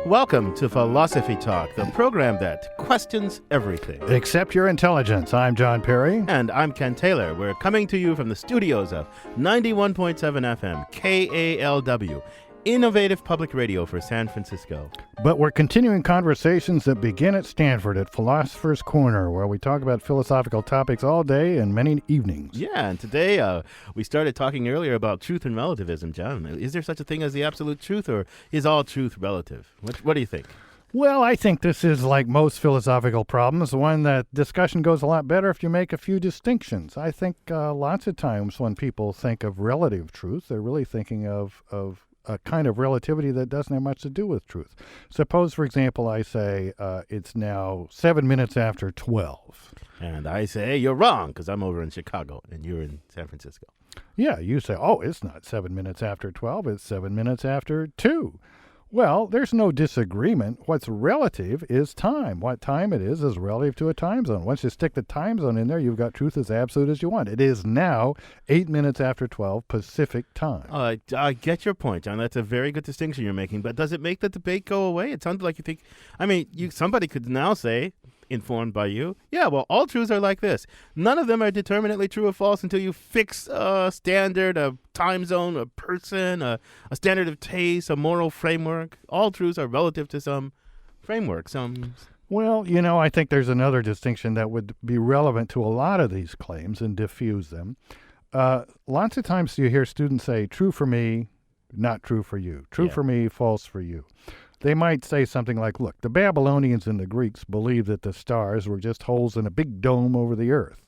Welcome to Philosophy Talk, the program that questions everything. Except your intelligence. I'm John Perry. And I'm Ken Taylor. We're coming to you from the studios of 91.7 FM, KALW, innovative public radio for San Francisco. But we're continuing conversations that begin at Stanford at Philosopher's Corner, where we talk about philosophical topics all day and many evenings. Yeah, and today we started talking earlier about truth and relativism, John. Is there such a thing as the absolute truth, or is all truth relative? What do you think? Well, I think this is like most philosophical problems, one that discussion goes a lot better if you make a few distinctions. I think lots of times when people think of relative truth, they're really thinking of a kind of relativity that doesn't have much to do with truth. Suppose, for example, I say it's now 7 minutes after 12. And I say you're wrong because I'm over in Chicago and you're in San Francisco. Yeah, you say, oh, it's not 7 minutes after 12, it's 7 minutes after 2. Well, there's no disagreement. What's relative is time. What time it is relative to a time zone. Once you stick the time zone in there, you've got truth as absolute as you want. It is now 8 minutes after 12 Pacific time. I get your point, John. That's a very good distinction you're making. But does it make the debate go away? It sounds like you think, somebody could now say, informed by you, yeah, well, all truths are like this. None of them are determinately true or false until you fix a standard, a time zone, a person, a standard of taste, a moral framework. All truths are relative to some framework, Well, I think there's another distinction that would be relevant to a lot of these claims and diffuse them. Lots of times you hear students say, true for me, not true for you. True for me, false for you. They might say something like, look, the Babylonians and the Greeks believed that the stars were just holes in a big dome over the earth.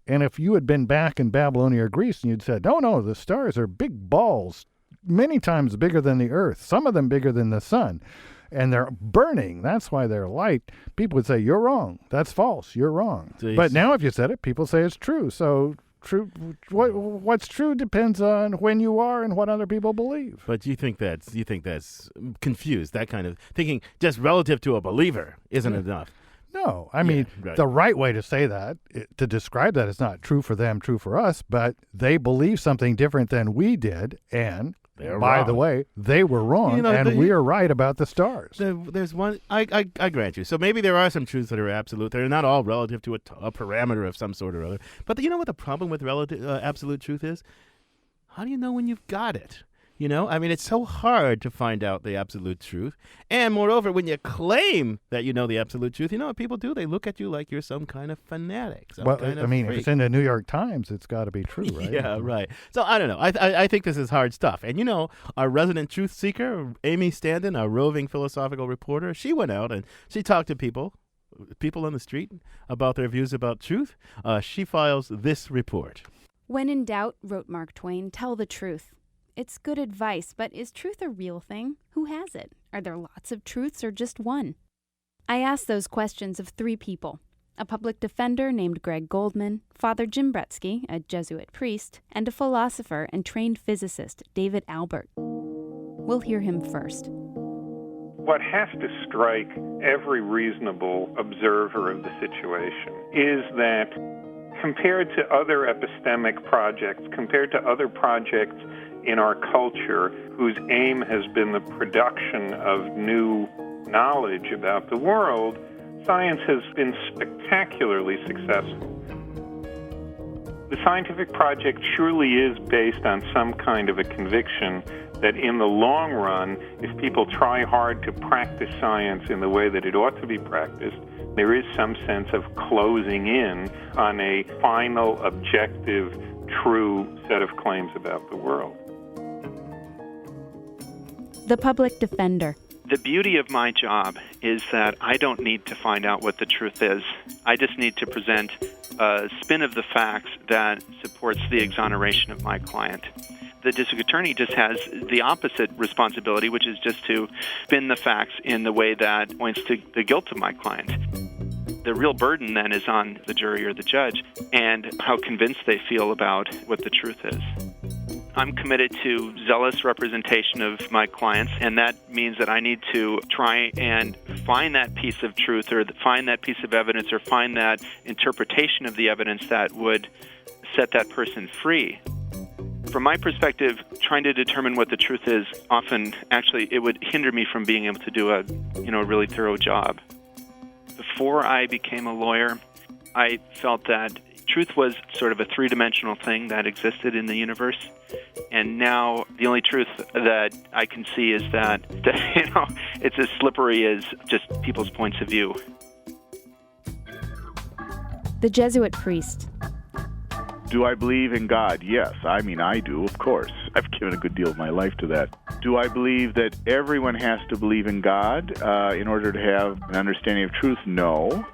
And if you had been back in Babylonia or Greece and you'd said, no, the stars are big balls, many times bigger than the earth, some of them bigger than the sun, and they're burning, that's why they're light, people would say, you're wrong, that's false, you're wrong. Jeez. But now if you said it, people say it's true. So true. What's true depends on when you are and what other people believe. But you think that's confused, that kind of thinking just relative to a believer isn't enough. No, The right way to say that, to describe that, is not true for them, true for us, but they believe something different than we did, and by the way, they were wrong, and we are right about the stars. There's one, I grant you. So maybe there are some truths that are absolute. They're not all relative to a parameter of some sort or other. But you know what the problem with relative absolute truth is? How do you know when you've got it? It's so hard to find out the absolute truth. And moreover, when you claim that you know the absolute truth, you know what people do? They look at you like you're some kind of fanatic. If it's in the New York Times, it's got to be true, right? Yeah, right. So I don't know. I think this is hard stuff. And our resident truth seeker, Amy Standen, our roving philosophical reporter, she went out and she talked to people on the street about their views about truth. She files this report. When in doubt, wrote Mark Twain, tell the truth. It's good advice, but is truth a real thing? Who has it? Are there lots of truths or just one? I asked those questions of 3 people: a public defender named Greg Goldman, Father Jim Bretsky, a Jesuit priest, and a philosopher and trained physicist, David Albert. We'll hear him first. What has to strike every reasonable observer of the situation is that compared to other epistemic projects, compared to other projects in our culture whose aim has been the production of new knowledge about the world, science has been spectacularly successful. The scientific project surely is based on some kind of a conviction that in the long run, if people try hard to practice science in the way that it ought to be practiced, there is some sense of closing in on a final, objective, true set of claims about the world. The public defender. The beauty of my job is that I don't need to find out what the truth is. I just need to present a spin of the facts that supports the exoneration of my client. The district attorney just has the opposite responsibility, which is just to spin the facts in the way that points to the guilt of my client. The real burden then is on the jury or the judge and how convinced they feel about what the truth is. I'm committed to zealous representation of my clients, and that means that I need to try and find that piece of truth or find that piece of evidence or find that interpretation of the evidence that would set that person free. From my perspective, trying to determine what the truth is often actually it would hinder me from being able to do a really thorough job. Before I became a lawyer, I felt that truth was sort of a three-dimensional thing that existed in the universe. And now the only truth that I can see is that it's as slippery as just people's points of view. The Jesuit priest. Do I believe in God? Yes. I mean, I do, of course. I've given a good deal of my life to that. Do I believe that everyone has to believe in God in order to have an understanding of truth? No.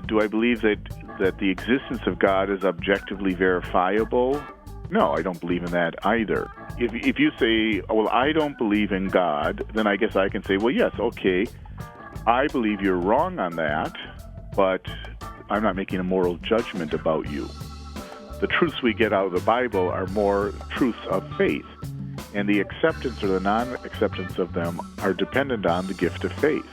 Do I believe that the existence of God is objectively verifiable? No, I don't believe in that either. If you say, oh, well, I don't believe in God, then I guess I can say, well, yes, okay, I believe you're wrong on that, but I'm not making a moral judgment about you. The truths we get out of the Bible are more truths of faith, and the acceptance or the non-acceptance of them are dependent on the gift of faith.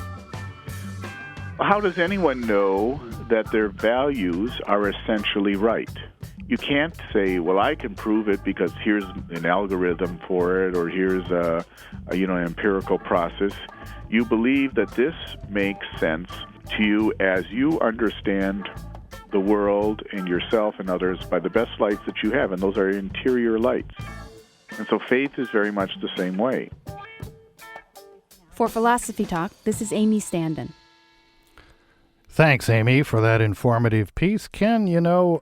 How does anyone know that their values are essentially right? You can't say, well, I can prove it because here's an algorithm for it, or here's an empirical process. You believe that this makes sense to you as you understand the world and yourself and others by the best lights that you have, and those are interior lights. And so faith is very much the same way. For Philosophy Talk, this is Amy Standen. Thanks, Amy, for that informative piece. Ken,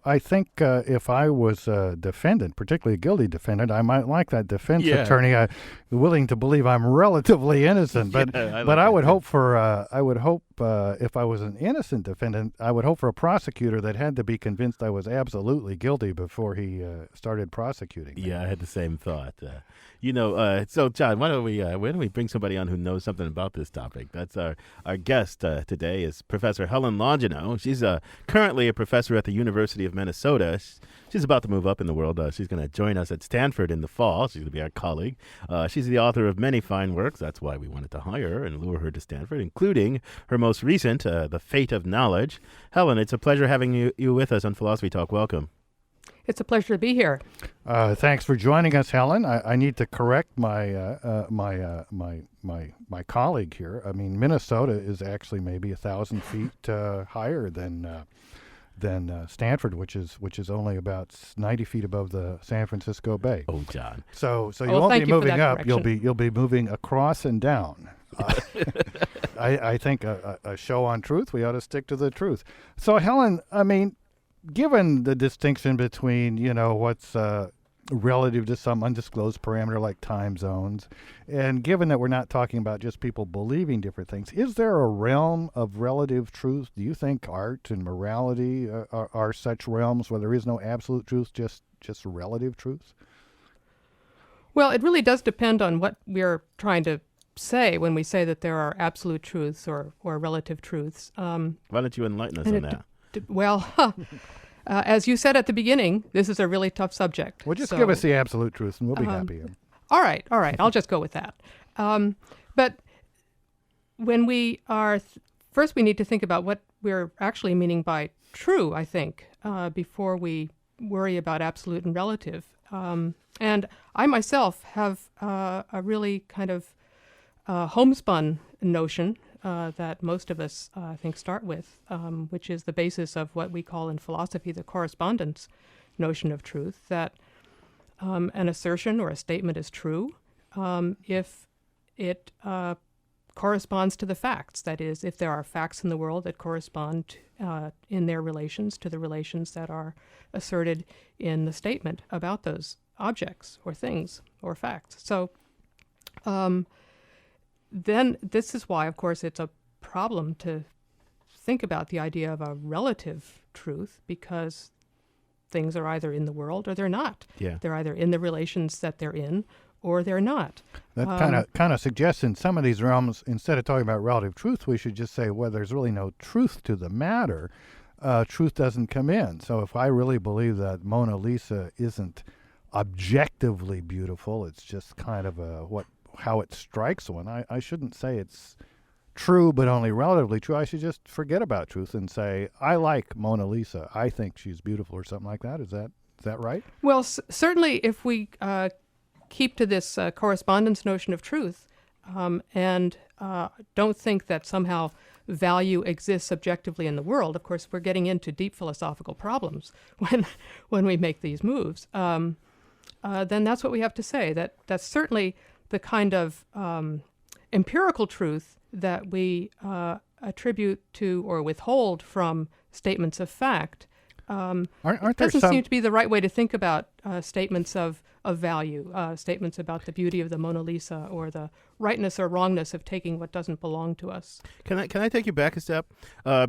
I think if I was a defendant, particularly a guilty defendant, I might like that defense attorney willing to believe I'm relatively innocent. But I would hope if I was an innocent defendant, I would hope for a prosecutor that had to be convinced I was absolutely guilty before he started prosecuting me. Yeah, I had the same thought. So John, why don't we bring somebody on who knows something about this topic? That's our guest today is Professor Helen Longino. She's currently a professor at the University of Minnesota. She's about to move up in the world. She's going to join us at Stanford in the fall. She's going to be our colleague. She's the author of many fine works. That's why we wanted to hire her and lure her to Stanford, including her most recent, The Fate of Knowledge. Helen, it's a pleasure having you with us on Philosophy Talk. Welcome. It's a pleasure to be here. Thanks for joining us, Helen. I need to correct my my colleague here. I mean, Minnesota is actually maybe 1,000 feet higher than Stanford, which is only about 90 feet above the San Francisco Bay. Oh, John. So you won't be moving up. You'll be moving across and down. I think a show on truth, we ought to stick to the truth. So, Helen, I mean, given the distinction between, what's relative to some undisclosed parameter like time zones, and given that we're not talking about just people believing different things, is there a realm of relative truth? Do you think art and morality are such realms where there is no absolute truth, just relative truths? Well, it really does depend on what we're trying to say when we say that there are absolute truths or relative truths. Why don't you enlighten us on that? As you said at the beginning, this is a really tough subject. Well, just give us the absolute truth and we'll be happy. All right. I'll just go with that. But when we are, first we need to think about what we're actually meaning by true, I think, before we worry about absolute and relative. And I myself have a really kind of homespun notion that most of us, I think, start with, which is the basis of what we call in philosophy the correspondence notion of truth, that an assertion or a statement is true if it corresponds to the facts. That is, if there are facts in the world that correspond in their relations to the relations that are asserted in the statement about those objects or things or facts. So then this is why, of course, it's a problem to think about the idea of a relative truth, because things are either in the world or they're not. Yeah. They're either in the relations that they're in or they're not. That kind of suggests in some of these realms, instead of talking about relative truth, we should just say, well, there's really no truth to the matter. Truth doesn't come in. So if I really believe that Mona Lisa isn't objectively beautiful, it's just kind of how it strikes one, I shouldn't say it's true but only relatively true. I should just forget about truth and say, I like Mona Lisa. I think she's beautiful, or something like that. Is that Is that right? Well, certainly if we keep to this correspondence notion of truth and don't think that somehow value exists objectively in the world, of course, we're getting into deep philosophical problems when we make these moves, then that's what we have to say. That's certainly the kind of empirical truth that we attribute to or withhold from statements of fact. Aren't there doesn't some... seem to be the right way to think about statements of value, statements about the beauty of the Mona Lisa or the rightness or wrongness of taking what doesn't belong to us. Can I take you back a step?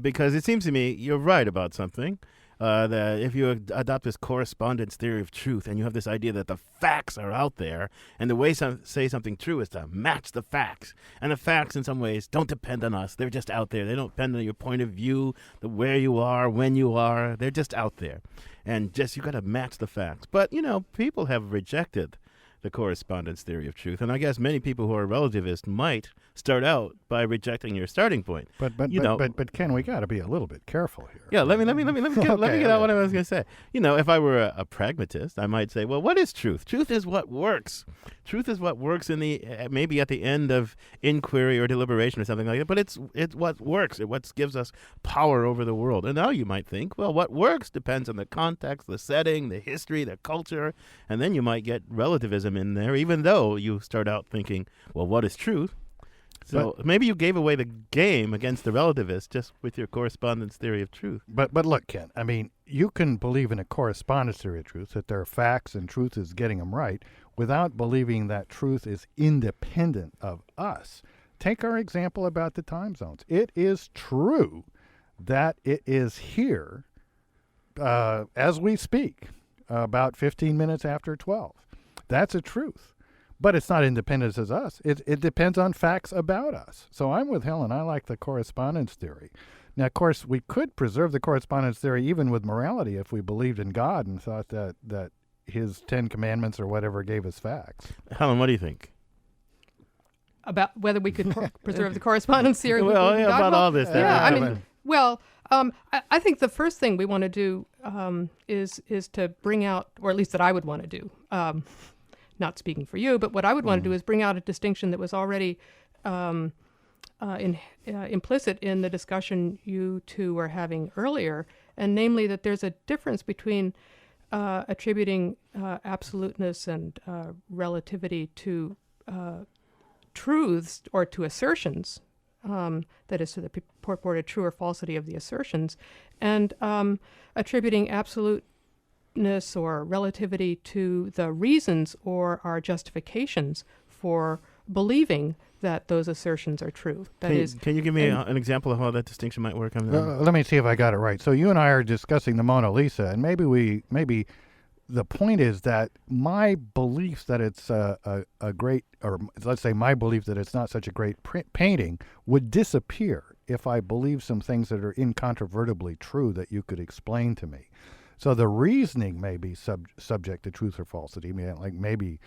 Because it seems to me you're right about something. That if you adopt this correspondence theory of truth and you have this idea that the facts are out there and the way say something true is to match the facts, and the facts in some ways don't depend on us. They're just out there. They don't depend on your point of view, where you are, when you are. They're just out there. And just you got to match the facts. But, people have rejected the correspondence theory of truth. And I guess many people who are relativists might start out by rejecting your starting point. But Ken, we got to be a little bit careful here. Yeah, let me get out what I was going to say. If I were a pragmatist, I might say, well, what is truth? Truth is what works. Truth is what works in the maybe at the end of inquiry or deliberation or something like that. But it's what works. It's what gives us power over the world. And now you might think, well, what works depends on the context, the setting, the history, the culture, and then you might get relativism in there, even though you start out thinking, well, what is truth? So maybe you gave away the game against the relativists just with your correspondence theory of truth. But look, Ken, I mean, you can believe in a correspondence theory of truth, that there are facts and truth is getting them right, without believing that truth is independent of us. Take our example about the time zones. It is true that it is here as we speak, about 15 minutes after 12. That's a truth. But it's not independent as us. It depends on facts about us. So I'm with Helen. I like the correspondence theory. Now, of course, we could preserve the correspondence theory even with morality if we believed in God and thought that his 10 commandments or whatever gave us facts. Helen, what do you think? About whether we could preserve the correspondence theory? Well, yeah, about all this. I think the first thing we want to do is to bring out, or at least that I would want to do, not speaking for you, but what I would want to do is bring out a distinction that was already implicit in the discussion you two were having earlier, and namely that there's a difference between attributing absoluteness and relativity to truths or to assertions, that is, to the purported true or falsity of the assertions, and attributing absoluteness or relativity to the reasons or our justifications for believing that those assertions are true. Can you give me an example of how that distinction might work? Let me see if I got it right. So you and I are discussing the Mona Lisa, and maybe the point is that my belief that it's a great, or let's say my belief that it's not such a great painting would disappear if I believe some things that are incontrovertibly true that you could explain to me. So the reasoning may be subject to truth or falsity. I mean, like maybe,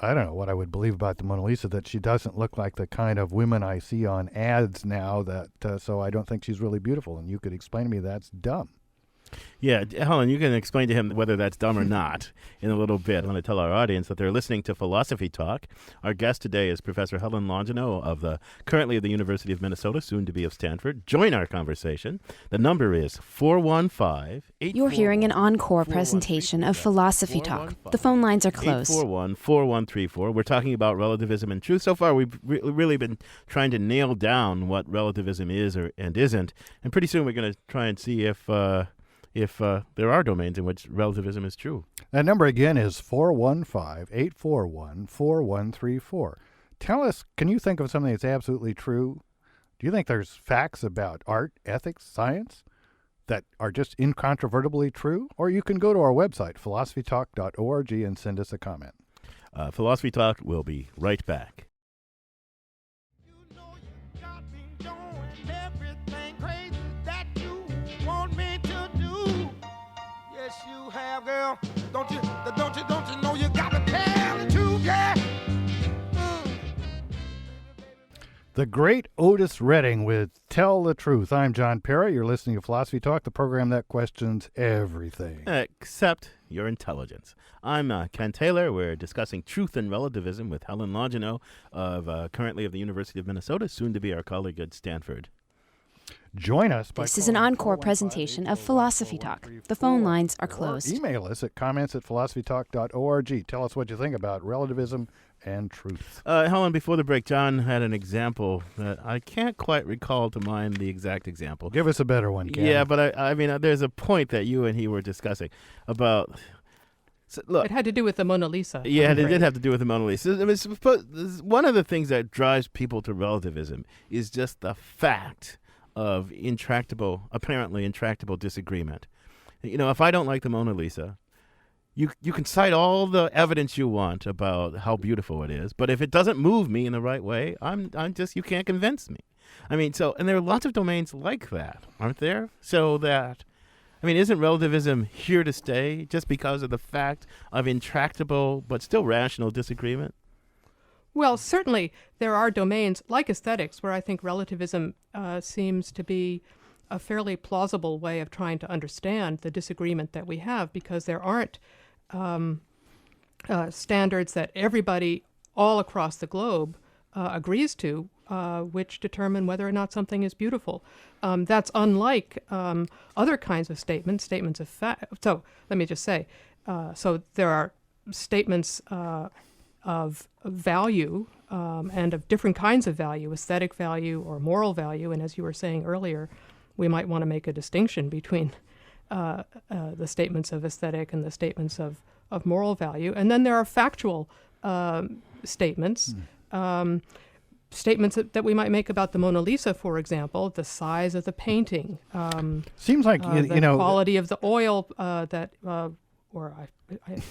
I don't know what I would believe about the Mona Lisa, that she doesn't look like the kind of women I see on ads now, that so I don't think she's really beautiful. And you could explain to me that's dumb. Yeah, Helen, you can explain to him whether that's dumb or not in a little bit. I want to tell our audience that they're listening to Philosophy Talk. Our guest today is Professor Helen Longino currently of the University of Minnesota, soon to be of Stanford. Join our conversation. The number is 415-841. You're hearing an encore presentation of Philosophy Talk. The phone lines are closed. 841-4134. We're talking about relativism and truth. So far, we've really been trying to nail down what relativism is and isn't. And pretty soon we're going to try and see if there are domains in which relativism is true. That number again is 415-841-4134. Tell us, can you think of something that's absolutely true? Do you think there's facts about art, ethics, science that are just incontrovertibly true? Or you can go to our website, philosophytalk.org, and send us a comment. Philosophy Talk will be right back. You have, girl. Don't you know you got to tell the truth, yeah? The great Otis Redding with Tell the Truth. I'm John Perry. You're listening to Philosophy Talk, the program that questions everything. Except your intelligence. I'm Ken Taylor. We're discussing truth and relativism with Helen Longino, currently of the University of Minnesota, soon to be our colleague at Stanford. Join us by This is an encore presentation of Philosophy Talk. The phone lines are closed. Email us at comments@philosophytalk.org. Tell us what you think about relativism and truth. Helen, before the break, John had an example that I can't quite recall to mind the exact example. Give us a better one, Ken. Yeah, but I mean, there's a point that you and he were discussing about. So, look, It had to do with the Mona Lisa. yeah, it did have to do with the Mona Lisa. I mean, one of the things that drives people to relativism is just the fact of apparently intractable disagreement. You know, if I don't like the Mona Lisa, you can cite all the evidence you want about how beautiful it is, but if it doesn't move me in the right way, you can't convince me. I mean, and there are lots of domains like that, aren't there? Isn't relativism here to stay just because of the fact of intractable but still rational disagreement? Well, certainly there are domains like aesthetics where I think relativism seems to be a fairly plausible way of trying to understand the disagreement that we have, because there aren't standards that everybody all across the globe agrees to, which determine whether or not something is beautiful. That's unlike other kinds of statements of fact. So let me just say, so there are statements of value and of different kinds of value, aesthetic value or moral value. And as you were saying earlier, we might want to make a distinction between the statements of aesthetic and the statements of moral value. And then there are factual statements. Statements that we might make about the Mona Lisa, for example, the size of the painting. Seems like, the quality of the oil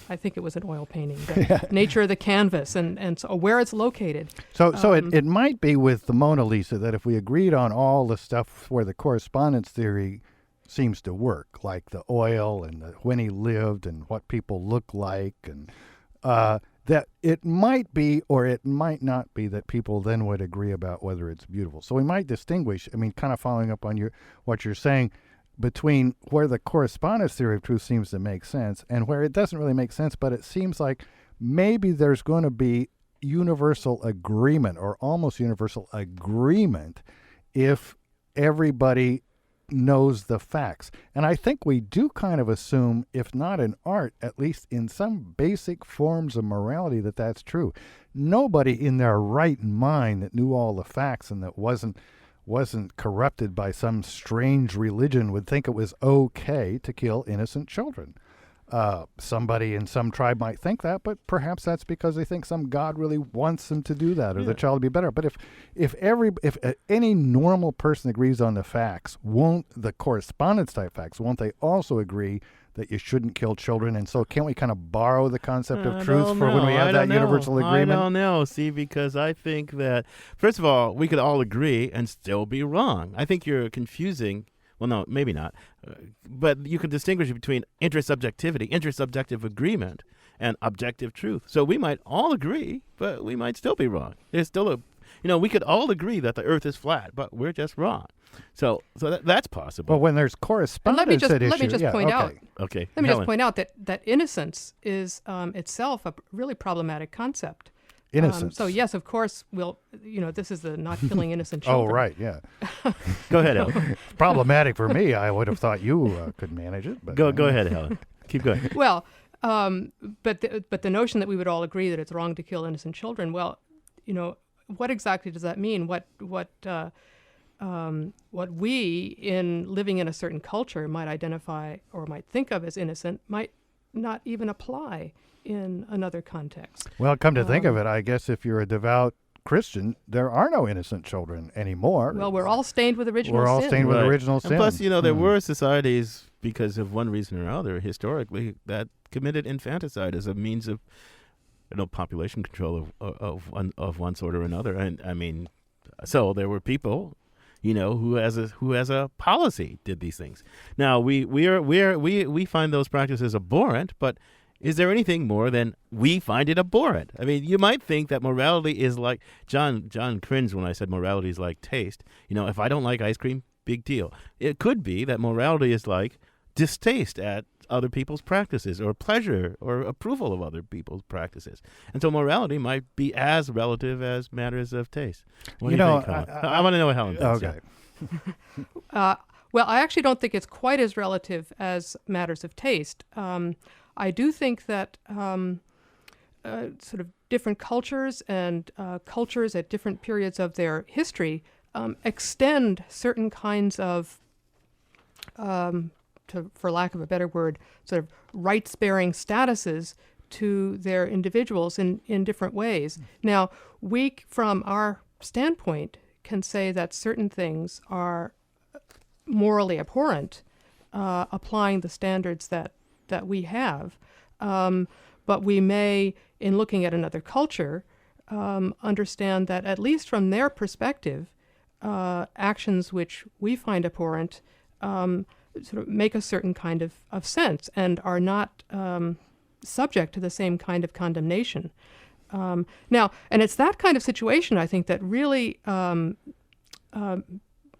I think it was an oil painting. The nature of the canvas and so where it's located. So it might be with the Mona Lisa that if we agreed on all the stuff where the correspondence theory seems to work, like the oil and when he lived and what people look like, and that it might be or it might not be that people then would agree about whether it's beautiful. So we might distinguish, kind of following up on what you're saying, between where the correspondence theory of truth seems to make sense and where it doesn't really make sense, but it seems like maybe there's going to be universal agreement or almost universal agreement if everybody knows the facts. And I think we do kind of assume, if not in art, at least in some basic forms of morality, that that's true. Nobody in their right mind that knew all the facts and that wasn't corrupted by some strange religion would think it was okay to kill innocent children. Somebody in some tribe might think that, but perhaps that's because they think some God really wants them to do that or the child to be better. But if any normal person agrees on the facts, won't the correspondence type facts, won't they also agree that you shouldn't kill children? And so can't we kind of borrow the concept of truth for when we have that universal agreement? I don't know. See, because I think that, first of all, we could all agree and still be wrong. I think you're confusing. Well, no, maybe not. But you can distinguish between intersubjective agreement, and objective truth. So we might all agree, but we might still be wrong. There's still we could all agree that the earth is flat, but we're just wrong. So that's possible. But when there's correspondence at issue. Let me just point out. Okay. Let me just point out that innocence is itself a really problematic concept. Innocence. So yes, of course, this is the not killing innocent children. Oh, right, yeah. Go ahead, Helen. It's problematic for me. I would have thought you could manage it. But go ahead, Helen. Keep going. Well, but the notion that we would all agree that it's wrong to kill innocent children. Well, what exactly does that mean? What we, in living in a certain culture, might identify or might think of as innocent might not even apply in another context. Well, come to think of it, I guess if you're a devout Christian, there are no innocent children anymore. Well, we're all stained with original sin. We're all stained with original sin. And plus, there were societies, because of one reason or other, historically, that committed infanticide as a means of population control of one sort or another. And I mean, so there were people, who as a policy did these things. Now we find those practices abhorrent, but is there anything more than we find it abhorrent? I mean, you might think that morality is like John cringed when I said morality is like taste. If I don't like ice cream, big deal. It could be that morality is like distaste at other people's practices or pleasure or approval of other people's practices. And so morality might be as relative as matters of taste. What do you think, Helen? I want to know what Helen thinks. Okay. Well, I actually don't think it's quite as relative as matters of taste. I do think that sort of different cultures and cultures at different periods of their history extend certain kinds of, for lack of a better word, sort of rights-bearing statuses to their individuals in different ways. Now, we, from our standpoint, can say that certain things are morally abhorrent, applying the standards that we have. But we may, in looking at another culture, understand that at least from their perspective, actions which we find abhorrent sort of make a certain kind of sense and are not subject to the same kind of condemnation. Now, and it's that kind of situation, I think, that really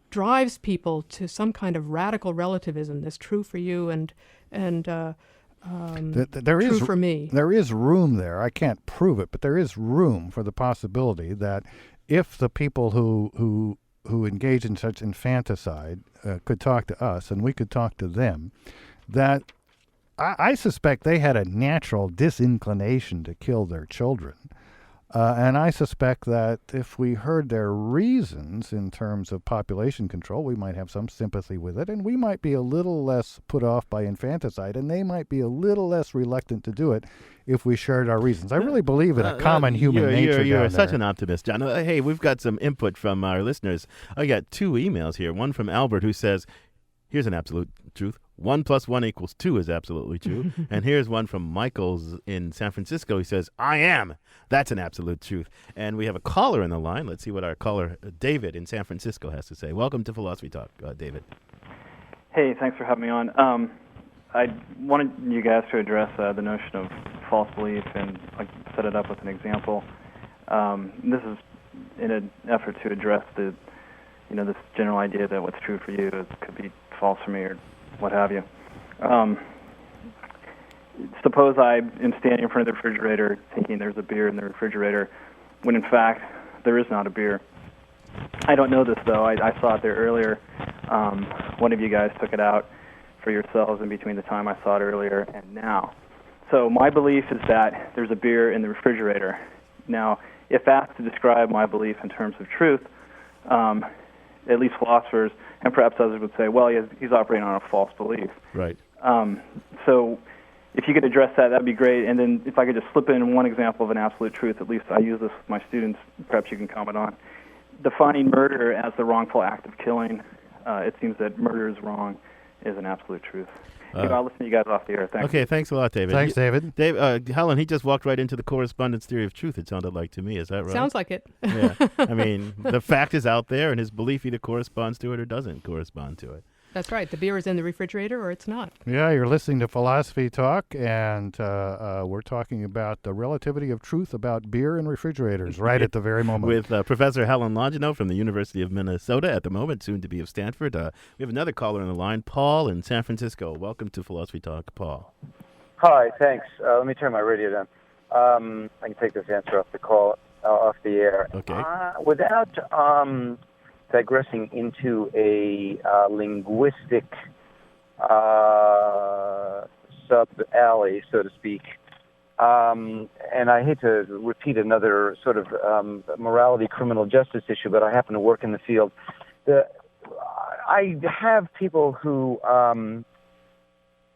drives people to some kind of radical relativism that's true for you and true for me. There is room there. I can't prove it, but there is room for the possibility that if the people who engage in such infanticide could talk to us and we could talk to them, that I suspect they had a natural disinclination to kill their children. And I suspect that if we heard their reasons in terms of population control, we might have some sympathy with it, and we might be a little less put off by infanticide, and they might be a little less reluctant to do it if we shared our reasons. I really believe in a common human nature. You're such there. an optimist, John. Hey, we've got some input from our listeners. I got 2 emails here. One from Albert who says, here's an absolute truth. 1 + 1 = 2 is absolutely true. And here's one from Michael's in San Francisco. He says, I am. That's an absolute truth. And we have a caller in the line. Let's see what our caller, David in San Francisco, has to say. Welcome to Philosophy Talk, David. Hey, thanks for having me on. I wanted you guys to address the notion of false belief and set it up with an example. This is in an effort to address this general idea that what's true for you could be false for me or what have you. Suppose I am standing in front of the refrigerator thinking there's a beer in the refrigerator, when in fact there is not a beer. I don't know this, though. I saw it there earlier. One of you guys took it out for yourselves in between the time I saw it earlier and now. So my belief is that there's a beer in the refrigerator. Now, if asked to describe my belief in terms of truth, at least philosophers and perhaps others would say, well, he's operating on a false belief. Right. So if you could address that, that'd be great. And then if I could just slip in one example of an absolute truth, at least I use this with my students, perhaps you can comment on. Defining murder as the wrongful act of killing, it seems that murder is wrong is an absolute truth. I'll listen to you guys off the air. Thanks. Okay, thanks a lot, David. Thanks, David. Helen, he just walked right into the correspondence theory of truth, it sounded like to me. Is that right? Sounds like it. Yeah. I mean, the fact is out there, and his belief either corresponds to it or doesn't correspond to it. That's right. The beer is in the refrigerator or it's not. Yeah, you're listening to Philosophy Talk, and we're talking about the relativity of truth about beer and refrigerators right at the very moment. With Professor Helen Longino from the University of Minnesota at the moment, soon to be of Stanford. We have another caller on the line, Paul in San Francisco. Welcome to Philosophy Talk, Paul. Hi, thanks. Let me turn my radio down. I can take this answer off the air. Okay. Without digressing into a linguistic sub-alley, so to speak, and I hate to repeat another sort of morality criminal justice issue, but I happen to work in the field. I have people who,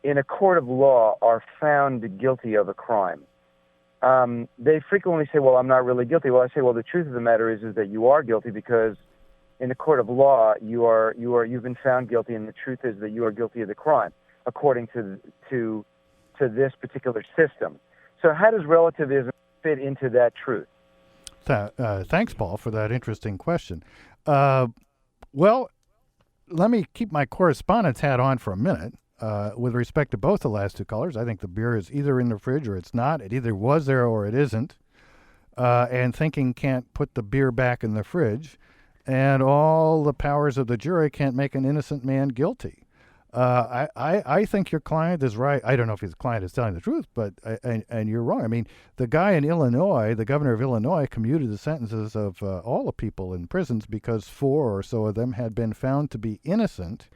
in a court of law, are found guilty of a crime. They frequently say, well, I'm not really guilty. Well, I say, well, the truth of the matter is that you are guilty because in the court of law, you've been found guilty, and the truth is that you are guilty of the crime, according to this particular system. So, how does relativism fit into that truth? Thanks, Paul, for that interesting question. Well, let me keep my correspondence hat on for a minute. with respect to both the last two colors. I think the beer is either in the fridge or it's not. It either was there or it isn't. And thinking can't put the beer back in the fridge. And all the powers of the jury can't make an innocent man guilty. I think your client is right. I don't know if his client is telling the truth, but and you're wrong. I mean, the guy in Illinois, the governor of Illinois, commuted the sentences of all the people in prisons because 4 or so of them had been found to be innocent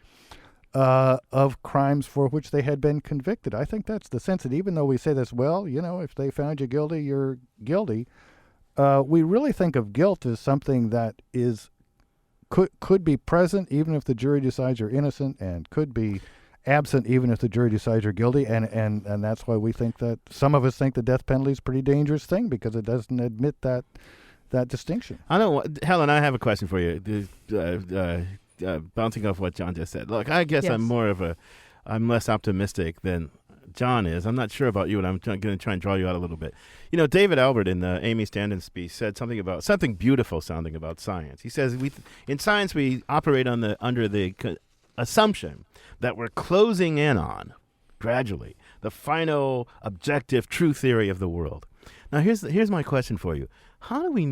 of crimes for which they had been convicted. I think that's the sense that even though we say this, well, if they found you guilty, you're guilty. We really think of guilt as something that could be present even if the jury decides you're innocent, and could be absent even if the jury decides you're guilty, and that's why we think that some of us think the death penalty is a pretty dangerous thing, because it doesn't admit that distinction. I know, Helen, I have a question for you. Bouncing off what John just said. Look, I guess Yes. I'm less optimistic than John is. I'm not sure about you, and I'm going to try and draw you out a little bit. David Albert in the Amy Standen speech said something beautiful sounding about science. He says in science we operate under the assumption that we're closing in on, gradually, the final objective true theory of the world. Now here's my question for you. How do we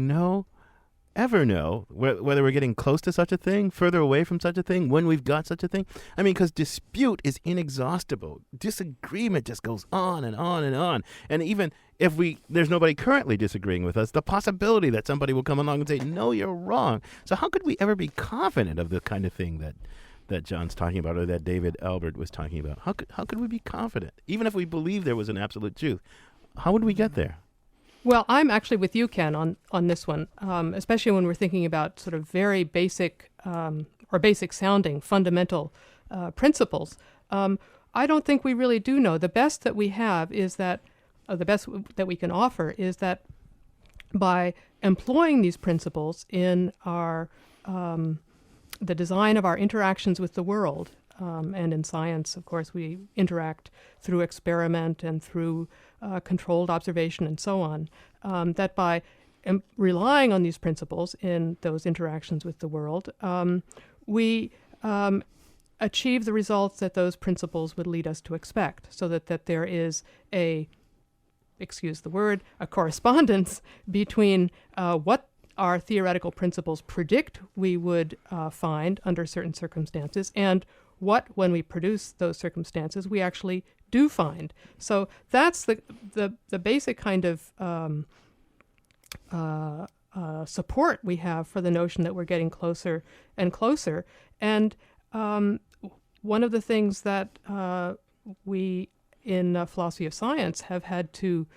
ever know whether we're getting close to such a thing, further away from such a thing, when we've got such a thing? I mean, because dispute is inexhaustible. Disagreement just goes on and on and on. And even if there's nobody currently disagreeing with us, the possibility that somebody will come along and say, no, you're wrong. So how could we ever be confident of the kind of thing that John's talking about, or that David Albert was talking about? How could we be confident? Even if we believe there was an absolute truth, how would we get there? Well, I'm actually with you, Ken, on this one, especially when we're thinking about sort of very basic or basic sounding fundamental principles. I don't think we really do know. The best that we have is that, the best that we can offer is that by employing these principles in our the design of our interactions with the world, and in science, of course, we interact through experiment and through controlled observation and so on, that by relying on these principles in those interactions with the world, we achieve the results that those principles would lead us to expect, so that there is a correspondence between what our theoretical principles predict we would find under certain circumstances and what, when we produce those circumstances, we actually do find. So that's the basic kind of support we have for the notion that we're getting closer and closer. And one of the things that we in philosophy of science have had to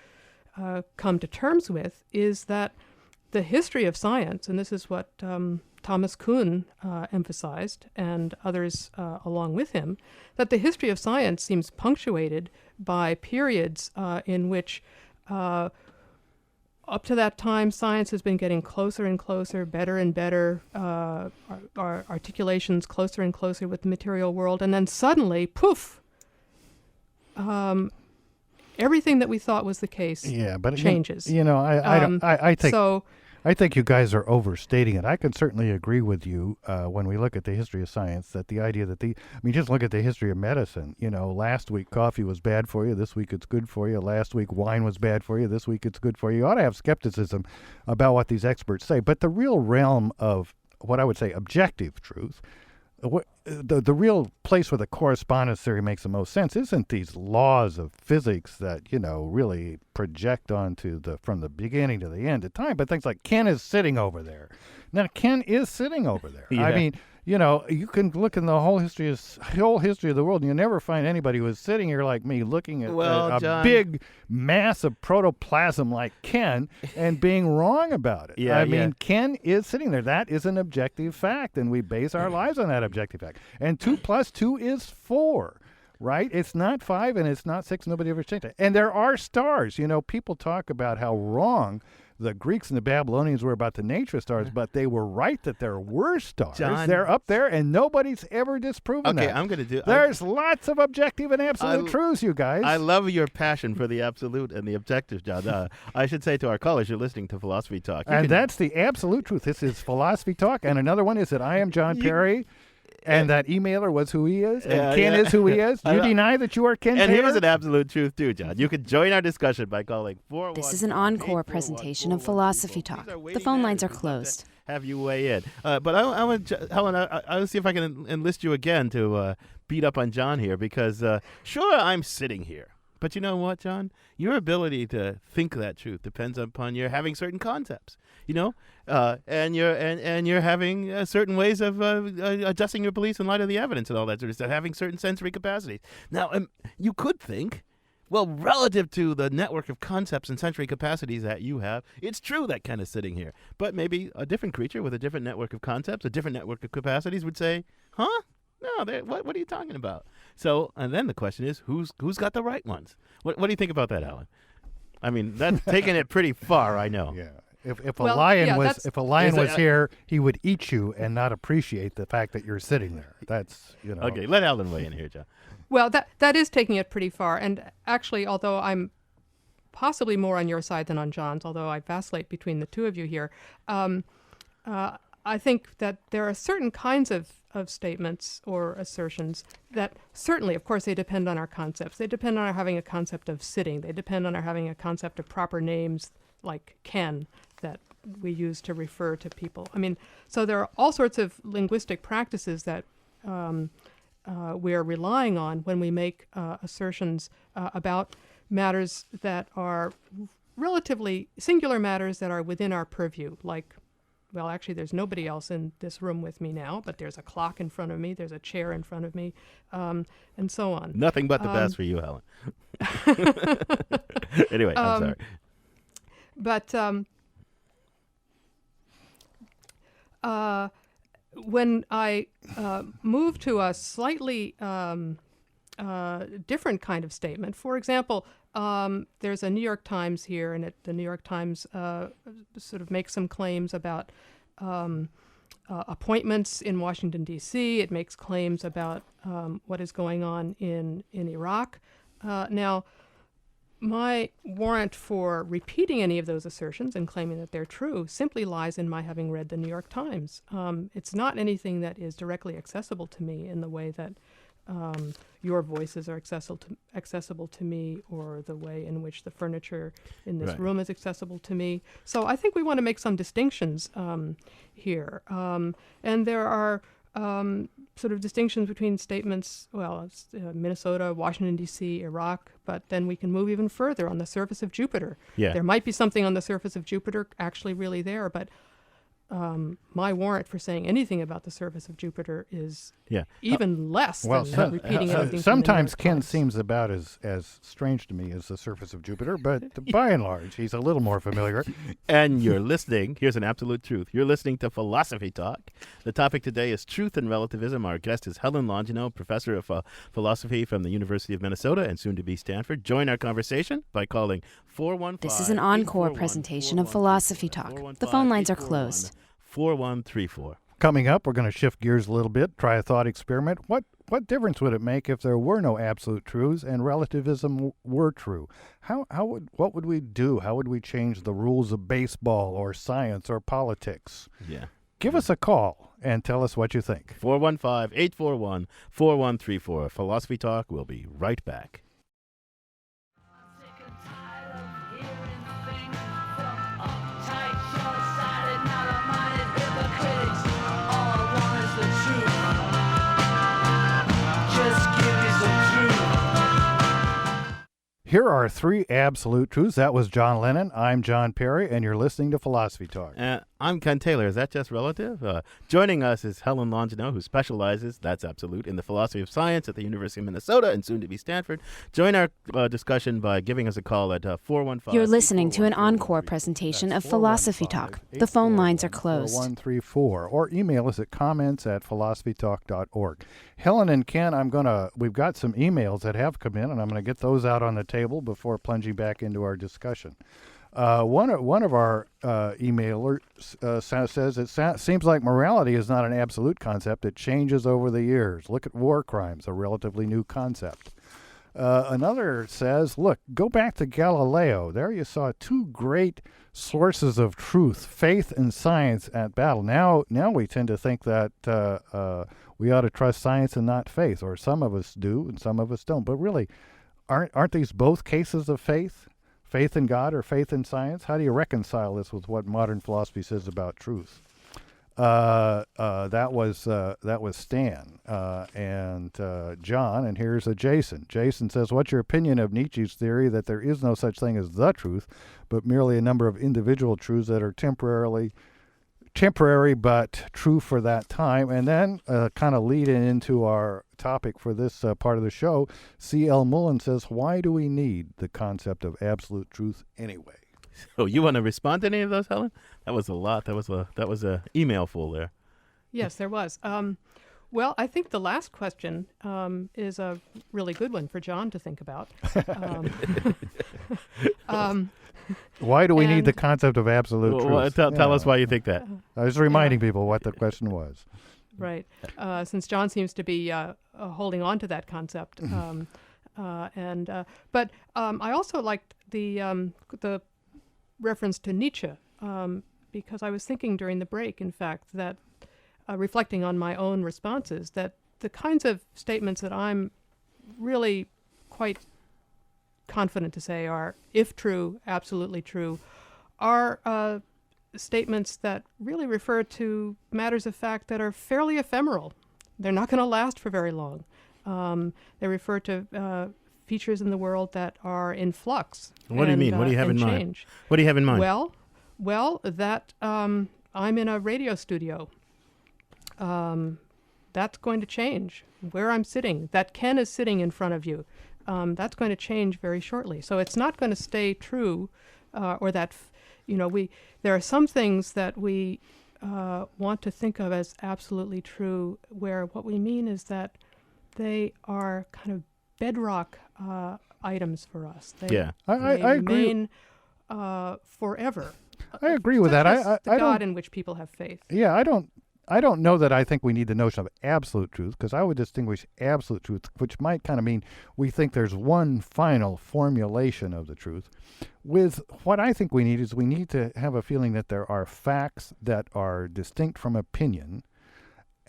come to terms with is that the history of science, and this is what Thomas Kuhn emphasized, and others along with him, that the history of science seems punctuated by periods in which up to that time science has been getting closer and closer, better and better, our articulations closer and closer with the material world, and then suddenly, poof, everything that we thought was the case changes. I think you guys are overstating it. I can certainly agree with you when we look at the history of science that the idea that just look at the history of medicine. Last week coffee was bad for you. This week it's good for you. Last week wine was bad for you. This week it's good for you. You ought to have skepticism about what these experts say. But the real realm of what I would say objective truth, the real place where the correspondence theory makes the most sense isn't these laws of physics that really project onto from the beginning to the end of time, but things like Ken is sitting over there. Now Ken is sitting over there. Yeah. I mean, you can look in the whole history of the world, and you never find anybody who is sitting here like me, looking at a big mass of protoplasm like Ken and being wrong about it. Yeah, I mean, Ken is sitting there. That is an objective fact, and we base our lives on that objective fact. And 2 + 2 is 4. Right? It's not 5 and it's not 6. Nobody ever changed it. And there are stars. People talk about how wrong the Greeks and the Babylonians were about the nature of stars, but they were right that there were stars. John, they're up there, and nobody's ever disproven that. Okay, I'm going to do... There's lots of objective and absolute truths, you guys. I love your passion for the absolute and the objective, John. I should say to our callers, you're listening to Philosophy Talk. That's the absolute truth. This is Philosophy Talk, and another one is that I am John Perry. And that emailer was who he is, and Yeah, Ken yeah. is who he is. You deny that you are Ken And Taylor? here's an absolute truth, too, John. You can join our discussion by calling 415. This is an encore presentation of Philosophy Talk. The phone lines are closed. Have you weigh in. But I want Helen, I'll see if I can enlist you again to beat up on John here, because sure, I'm sitting here. But you know what, John? Your ability to think that truth depends upon your having certain concepts, and you're having certain ways of adjusting your beliefs in light of the evidence and all that sort of stuff, having certain sensory capacities. Now, you could think, well, relative to the network of concepts and sensory capacities that you have, it's true that Ken is sitting here. But maybe a different creature with a different network of concepts, a different network of capacities would say, huh? No, what are you talking about? So, and then the question is, who's got the right ones? What do you think about that, Alan? I mean, that's taking it pretty far, I know. Yeah. If a lion was here, he would eat you and not appreciate the fact that you're sitting there. That's Okay, let Alan weigh in here, John. Well, that is taking it pretty far. And actually, although I'm possibly more on your side than on John's, although I vacillate between the two of you here, I think that there are certain kinds of statements or assertions that certainly, of course, they depend on our concepts. They depend on our having a concept of sitting. They depend on our having a concept of proper names like Ken that we use to refer to people. I mean, so there are all sorts of linguistic practices that we're relying on when we make assertions about matters that are relatively singular matters that are within our purview, like, well, actually, there's nobody else in this room with me now, but there's a clock in front of me, there's a chair in front of me, and so on. Nothing but the best for you, Helen. Anyway, I'm sorry. But when I moved to a slightly different kind of statement, for example, there's a New York Times here, and the New York Times sort of makes some claims about appointments in Washington, D.C. It makes claims about what is going on in Iraq. Now, my warrant for repeating any of those assertions and claiming that they're true simply lies in my having read the New York Times. It's not anything that is directly accessible to me in the way that your voices are accessible to me, or the way in which the furniture in this room is accessible to me. So I think we want to make some distinctions here. And there are sort of distinctions between statements, Minnesota, Washington, D.C., Iraq, but then we can move even further on the surface of Jupiter. Yeah. There might be something on the surface of Jupiter actually really there, but my warrant for saying anything about the surface of Jupiter is even less than repeating anything. Sometimes Ken seems about as strange to me as the surface of Jupiter, but by and large, he's a little more familiar. And you're listening. Here's an absolute truth. You're listening to Philosophy Talk. The topic today is truth and relativism. Our guest is Helen Longino, professor of philosophy from the University of Minnesota and soon to be Stanford. Join our conversation by calling 415. This is an encore presentation of Philosophy Talk. The phone lines are closed. 4134. Coming up, we're going to shift gears a little bit, try a thought experiment. What difference would it make if there were no absolute truths and relativism were true? What would we do? How would we change the rules of baseball or science or politics? Yeah. Give us a call and tell us what you think. 415-841-4134. Philosophy Talk. We'll be right back. Here are three absolute truths. That was John Lennon. I'm John Perry, and you're listening to Philosophy Talk. I'm Ken Taylor. Is that just relative? Joining us is Helen Longino, who specializes, that's absolute, in the philosophy of science at the University of Minnesota and soon to be Stanford. Join our discussion by giving us a call at 415. You're listening to an encore presentation of Philosophy Talk. The phone lines are closed. 4134, or email us at comments@philosophytalk.org. Helen and Ken, we've got some emails that have come in, and I'm going to get those out on the table before plunging back into our discussion. One of our emailers says it seems like morality is not an absolute concept. It changes over the years. Look at war crimes, a relatively new concept. Another says, look, go back to Galileo. There you saw two great sources of truth, faith and science at battle. Now we tend to think that we ought to trust science and not faith, or some of us do and some of us don't. But really, aren't these both cases of faith? Faith in God or faith in science? How do you reconcile this with what modern philosophy says about truth? That was Stan and John, and here's a Jason. Jason says, "What's your opinion of Nietzsche's theory that there is no such thing as the truth, but merely a number of individual truths that are temporary but true for that time?" And then, kind of leading into our topic for this part of the show, C.L. Mullen says, "Why do we need the concept of absolute truth anyway?" So you want to respond to any of those, Helen? That was a lot. That was a email full there. Yes, there was. Well, I think the last question is a really good one for John to think about. Why do we need the concept of absolute truth? Tell us why you think that. I was reminding people what the question was. Right. Since John seems to be holding on to that concept. But I also liked the reference to Nietzsche, because I was thinking during the break, in fact, that reflecting on my own responses, that the kinds of statements that I'm really quite confident to say are, if true, absolutely true, are statements that really refer to matters of fact that are fairly ephemeral. They're not going to last for very long. They refer to features in the world that are in flux. What do you mean? What do you have in mind? What do you have in mind? Well, that I'm in a radio studio. That's going to change. Where I'm sitting, that Ken is sitting in front of you, that's going to change very shortly. So it's not going to stay true, or that, there are some things that we want to think of as absolutely true, where what we mean is that they are kind of bedrock items for us. They I remain forever. I agree with that. I God in which people have faith. Yeah, I don't know that I think we need the notion of absolute truth, because I would distinguish absolute truth, which might kind of mean we think there's one final formulation of the truth, with what I think we need is we need to have a feeling that there are facts that are distinct from opinion,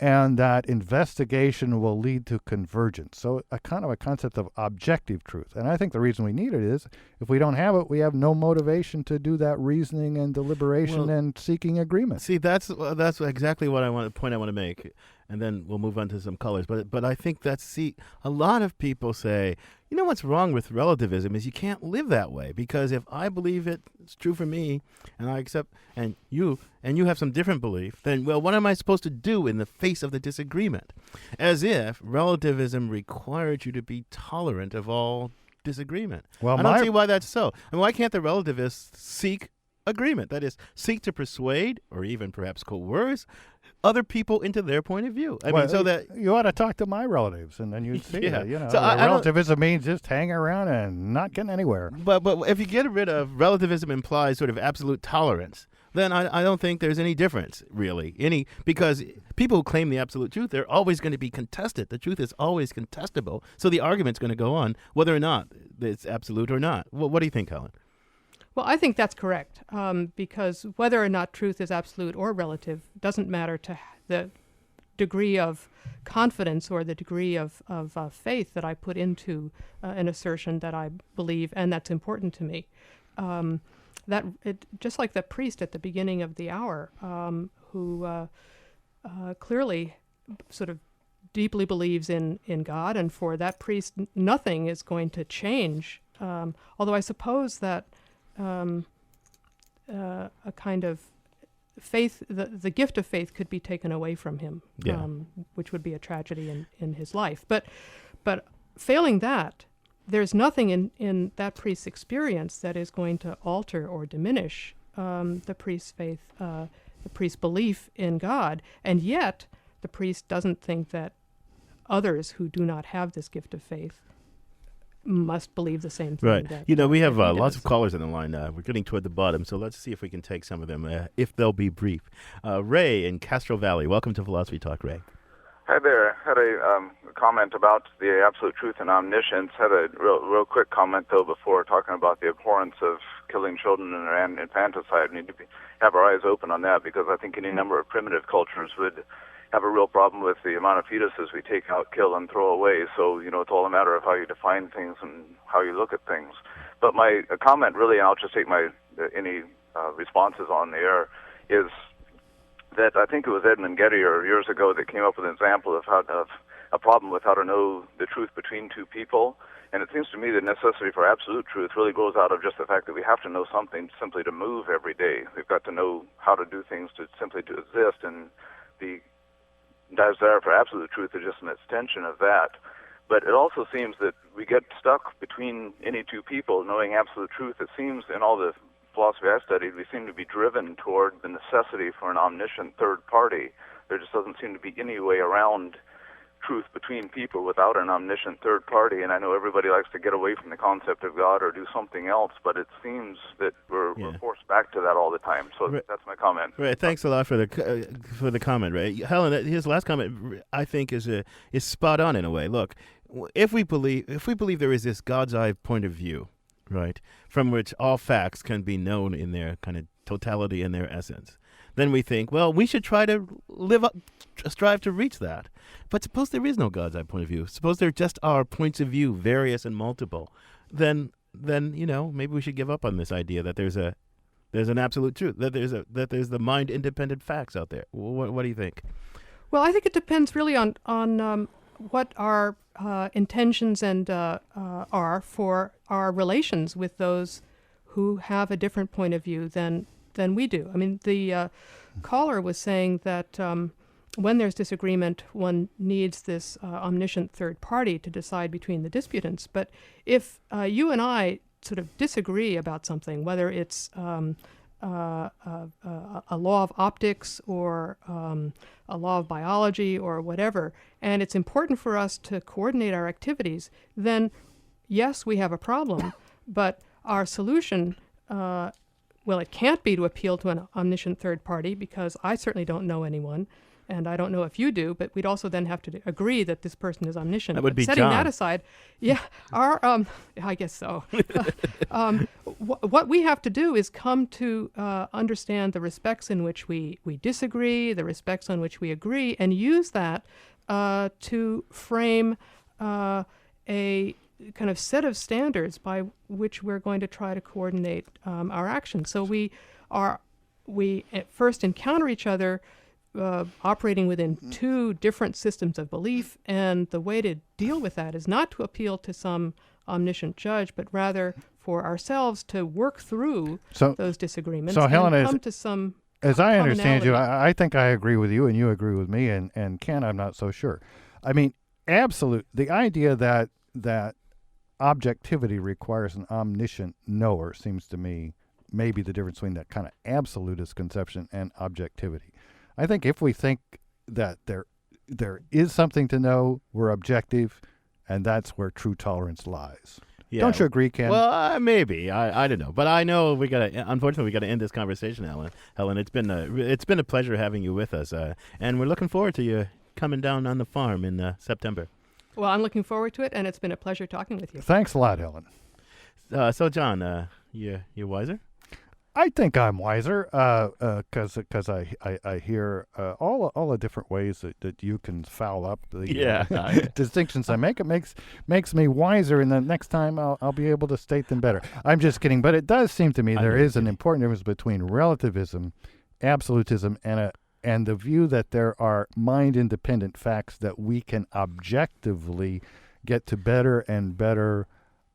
and that investigation will lead to convergence. So a kind of a concept of objective truth. And I think the reason we need it is if we don't have it, we have no motivation to do that reasoning and deliberation and seeking agreement. See, that's exactly what I want to make. And then we'll move on to some colors. But I think a lot of people say, what's wrong with relativism is you can't live that way, because if I believe it's true for me and I accept, and you have some different belief, then, well, what am I supposed to do in the face of the disagreement? As if relativism required you to be tolerant of all disagreement. Well, I don't see why that's so. Why can't the relativists seek agreement? That is, seek to persuade or even perhaps coerce other people into their point of view. I mean, so that you ought to talk to my relatives, and then you'd see that. So relativism means just hanging around and not getting anywhere. But if you get rid of relativism implies sort of absolute tolerance, then I don't think there's any difference really. Because people who claim the absolute truth, they're always going to be contested. The truth is always contestable. So the argument's going to go on whether or not it's absolute or not. What do you think, Helen? Well, I think that's correct, because whether or not truth is absolute or relative doesn't matter to the degree of confidence or the degree of faith that I put into an assertion that I believe and that's important to me. Just like the priest at the beginning of the hour, who clearly sort of deeply believes in God, and for that priest, nothing is going to change. Although I suppose that a kind of faith, the gift of faith could be taken away from him, which would be a tragedy in his life. But failing that, there's nothing in that priest's experience that is going to alter or diminish the priest's faith, the priest's belief in God. And yet, the priest doesn't think that others who do not have this gift of faith must believe the same thing. Right. We have lots of callers on the line. We're getting toward the bottom, so let's see if we can take some of them, if they'll be brief. Ray in Castro Valley. Welcome to Philosophy Talk, Ray. Hi there. Had a comment about the absolute truth and omniscience. Had a real quick comment, though, before talking about the abhorrence of killing children and infanticide. We need to have our eyes open on that, because I think any number of primitive cultures would have a real problem with the amount of fetuses we take out, kill, and throw away. So, it's all a matter of how you define things and how you look at things. But my comment, really, and I'll just take any responses on the air, is that I think it was Edmund Gettier years ago that came up with an example of a problem with how to know the truth between two people. And it seems to me the necessity for absolute truth really grows out of just the fact that we have to know something simply to move every day. We've got to know how to do things to exist, and the desire for absolute truth is just an extension of that. But it also seems that we get stuck between any two people knowing absolute truth. It seems in all the philosophy I studied, we seem to be driven toward the necessity for an omniscient third party. There just doesn't seem to be any way around truth between people without an omniscient third party. And I know everybody likes to get away from the concept of God or do something else, but it seems that we're forced back to that all the time. So that's my comment. Right. Thanks a lot for the comment, Ray. Helen, his last comment, I think, is spot on in a way. Look, if we believe there is this God's eye point of view, right, from which all facts can be known in their kind of totality and their essence, then we think, well, we should try to strive to reach that. But suppose there is no God's eye point of view. Suppose there just are points of view, various and multiple. Then maybe we should give up on this idea that there's an absolute truth, that there's the mind independent facts out there. What do you think? Well, I think it depends really on what our intentions and are for our relations with those who have a different point of view than we do. I mean, the caller was saying that when there's disagreement, one needs this omniscient third party to decide between the disputants. But if you and I sort of disagree about something, whether it's a law of optics or a law of biology or whatever, and it's important for us to coordinate our activities, then yes, we have a problem, but our solution, it can't be to appeal to an omniscient third party, because I certainly don't know anyone, and I don't know if you do, but we'd also then have to agree that this person is omniscient. That would be setting John. that aside, I guess so. What we have to do is come to understand the respects in which we disagree, the respects on which we agree, and use that to frame a kind of set of standards by which we're going to try to coordinate our actions. So we at first encounter each other operating within two different systems of belief, and the way to deal with that is not to appeal to some omniscient judge, but rather for ourselves to work through those disagreements and Helen, come to some as I understand you, I think I agree with you and you agree with me, and Ken, I'm not so sure. I mean, the idea that objectivity requires an omniscient knower seems to me maybe the difference between that kind of absolutist conception and objectivity. I think if we think that there is something to know, we're objective, and that's where true tolerance lies. Yeah. Don't you agree, Ken? Well, maybe. I don't know, but I know unfortunately we got to end this conversation, Helen. It's been a pleasure having you with us, and we're looking forward to you coming down on the farm in September. Well, I'm looking forward to it, and it's been a pleasure talking with you. Thanks a lot, Helen. So, John, you're wiser? I think I'm wiser because I hear all the different ways that you can foul up the distinctions I make. It makes me wiser, and the next time I'll be able to state them better. I'm just kidding, but it does seem to me there is an important difference between relativism, absolutism, and the view that there are mind-independent facts that we can objectively get to better and better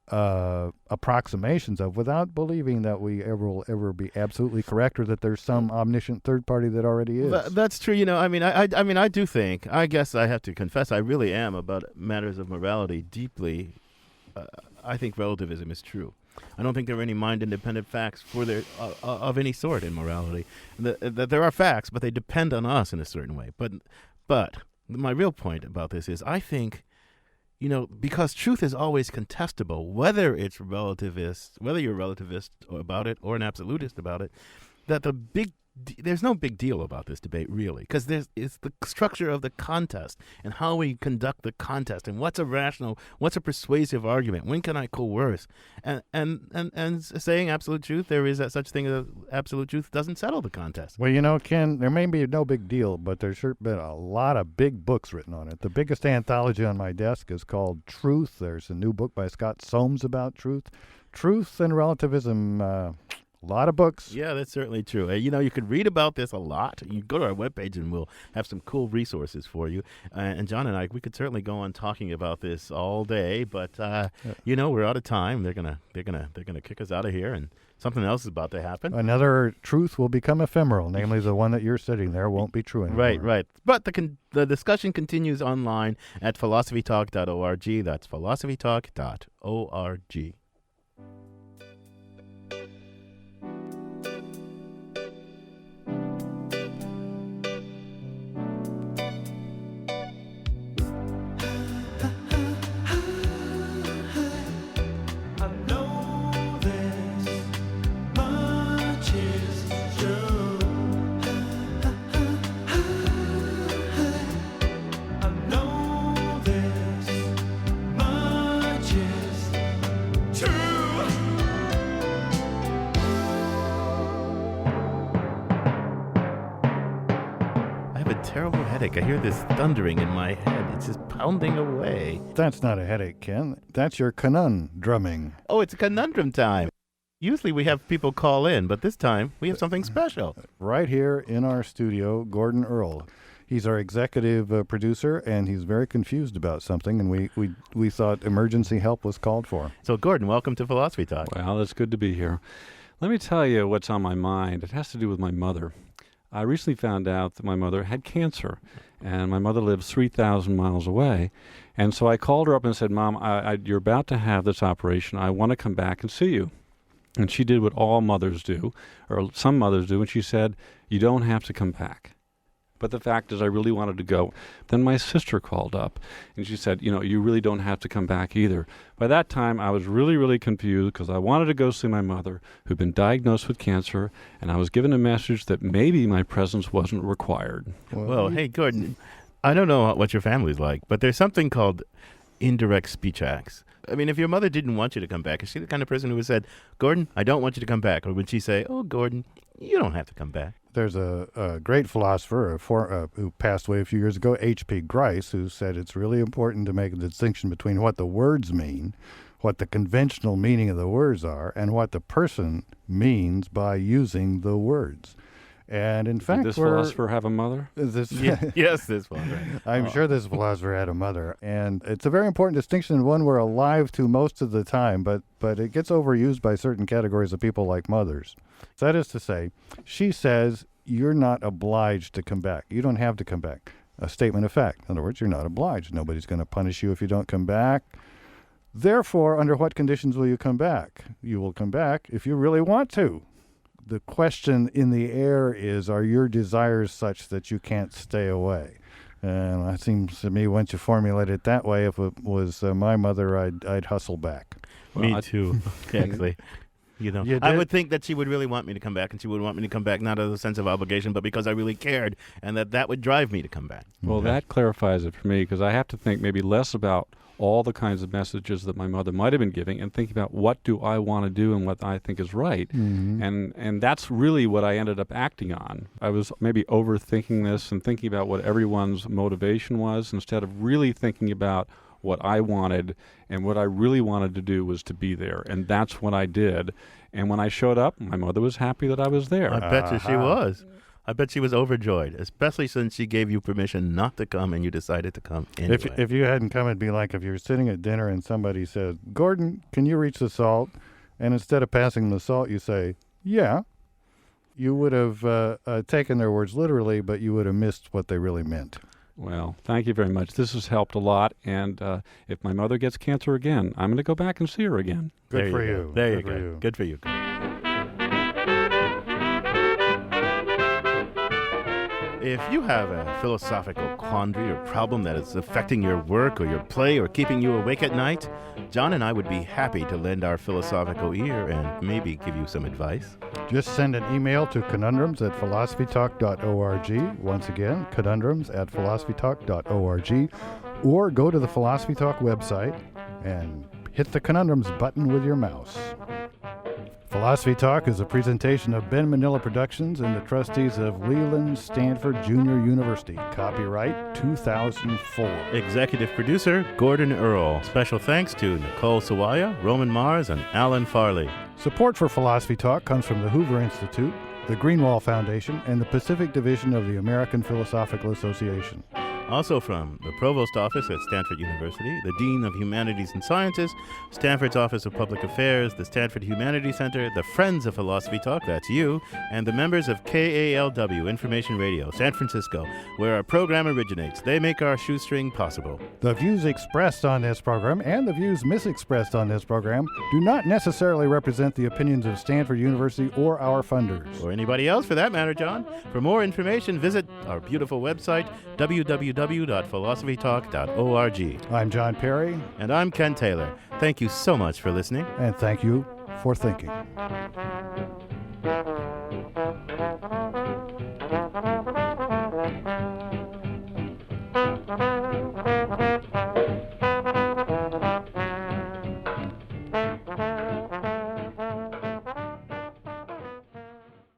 approximations of without believing that we will ever be absolutely correct or that there's some omniscient third party that already is. That's true. I do think, I guess I have to confess, I really am about matters of morality deeply. I think relativism is true. I don't think there are any mind-independent facts of any sort in morality. That there are facts, but they depend on us in a certain way. But my real point about this is, I think, because truth is always contestable, whether you're relativist about it or an absolutist about it, that the big there's no big deal about this debate, really, because it's the structure of the contest and how we conduct the contest and what's a rational, what's a persuasive argument, when can I coerce, and saying absolute truth, there is that such thing as absolute truth, doesn't settle the contest. Well, Ken, there may be no big deal, but there's sure been a lot of big books written on it. The biggest anthology on my desk is called Truth. There's a new book by Scott Soames about truth. Truth and Relativism, a lot of books. Yeah, that's certainly true. You could read about this a lot. You can go to our webpage and we'll have some cool resources for you. And John and I, we could certainly go on talking about this all day, but we're out of time. They're gonna kick us out of here, and something else is about to happen. Another truth will become ephemeral, namely the one that you're sitting there won't be true anymore. Right. But the discussion continues online at philosophytalk.org. That's philosophytalk.org. Terrible headache. I hear this thundering in my head. It's just pounding away. That's not a headache, Ken. That's your conundrumming. Oh, it's a conundrum time. Usually we have people call in, but this time we have something special. Right here in our studio, Gordon Earl. He's our executive producer, and he's very confused about something, and we thought emergency help was called for. So, Gordon, welcome to Philosophy Talk. Well, it's good to be here. Let me tell you what's on my mind. It has to do with my mother. I recently found out that my mother had cancer, and my mother lives 3,000 miles away. And so I called her up and said, Mom, you're about to have this operation. I want to come back and see you. And she did what all mothers do, or some mothers do, and she said, you don't have to come back. But the fact is, I really wanted to go. Then my sister called up, and she said, you really don't have to come back either. By that time, I was really, really confused because I wanted to go see my mother, who'd been diagnosed with cancer, and I was given a message that maybe my presence wasn't required. Well, hey, Gordon, I don't know what your family's like, but there's something called indirect speech acts. I mean, if your mother didn't want you to come back, is she the kind of person who would said, Gordon, I don't want you to come back? Or would she say, oh, Gordon, you don't have to come back? There's a great philosopher who passed away a few years ago, H.P. Grice, who said it's really important to make a distinction between what the words mean, what the conventional meaning of the words are, and what the person means by using the words. And in fact, did this philosopher have a mother? Yes, this philosopher. I'm sure this philosopher had a mother. And it's a very important distinction, one we're alive to most of the time, but it gets overused by certain categories of people like mothers. That is to say, she says, you're not obliged to come back. You don't have to come back. A statement of fact. In other words, you're not obliged. Nobody's going to punish you if you don't come back. Therefore, under what conditions will you come back? You will come back if you really want to. The question in the air is, are your desires such that you can't stay away? And it seems to me, once you formulate it that way, if it was my mother, I'd hustle back. Me too, actually. I would think that she would really want me to come back, and she would want me to come back not as a sense of obligation, but because I really cared, and that would drive me to come back. Well, that clarifies it for me, because I have to think maybe less about all the kinds of messages that my mother might have been giving and thinking about what do I want to do and what I think is right. Mm-hmm. And that's really what I ended up acting on. I was maybe overthinking this and thinking about what everyone's motivation was instead of really thinking about what I wanted, and what I really wanted to do was to be there. And that's what I did. And when I showed up, my mother was happy that I was there. I bet you she was. I bet she was overjoyed, especially since she gave you permission not to come and you decided to come anyway. If you hadn't come, it'd be like if you were sitting at dinner and somebody says, Gordon, can you reach the salt? And instead of passing the salt, you say, yeah. You would have taken their words literally, but you would have missed what they really meant. Well, thank you very much. This has helped a lot. And if my mother gets cancer again, I'm going to go back and see her again. Good for you. There you go. Good for you. if you have a philosophical quandary or problem that is affecting your work or your play or keeping you awake at night, John and I would be happy to lend our philosophical ear and maybe give you some advice. Just send an email to conundrums@philosophytalk.org. Once again, conundrums@philosophytalk.org. Or go to the Philosophy Talk website and hit the Conundrums button with your mouse. Philosophy Talk is a presentation of Ben Manila Productions and the trustees of Leland Stanford Junior University. Copyright 2004. Executive producer, Gordon Earl. Special thanks to Nicole Sawaya, Roman Mars, and Alan Farley. Support for Philosophy Talk comes from the Hoover Institute, the Greenwall Foundation, and the Pacific Division of the American Philosophical Association. Also from the Provost Office at Stanford University, the Dean of Humanities and Sciences, Stanford's Office of Public Affairs, the Stanford Humanities Center, the Friends of Philosophy Talk, that's you, and the members of KALW Information Radio, San Francisco, where our program originates. They make our shoestring possible. The views expressed on this program and the views misexpressed on this program do not necessarily represent the opinions of Stanford University or our funders. Or anybody else for that matter, John. For more information, visit our beautiful website, www.philosophytalk.org. I'm John Perry. And I'm Ken Taylor. Thank you so much for listening. And thank you for thinking.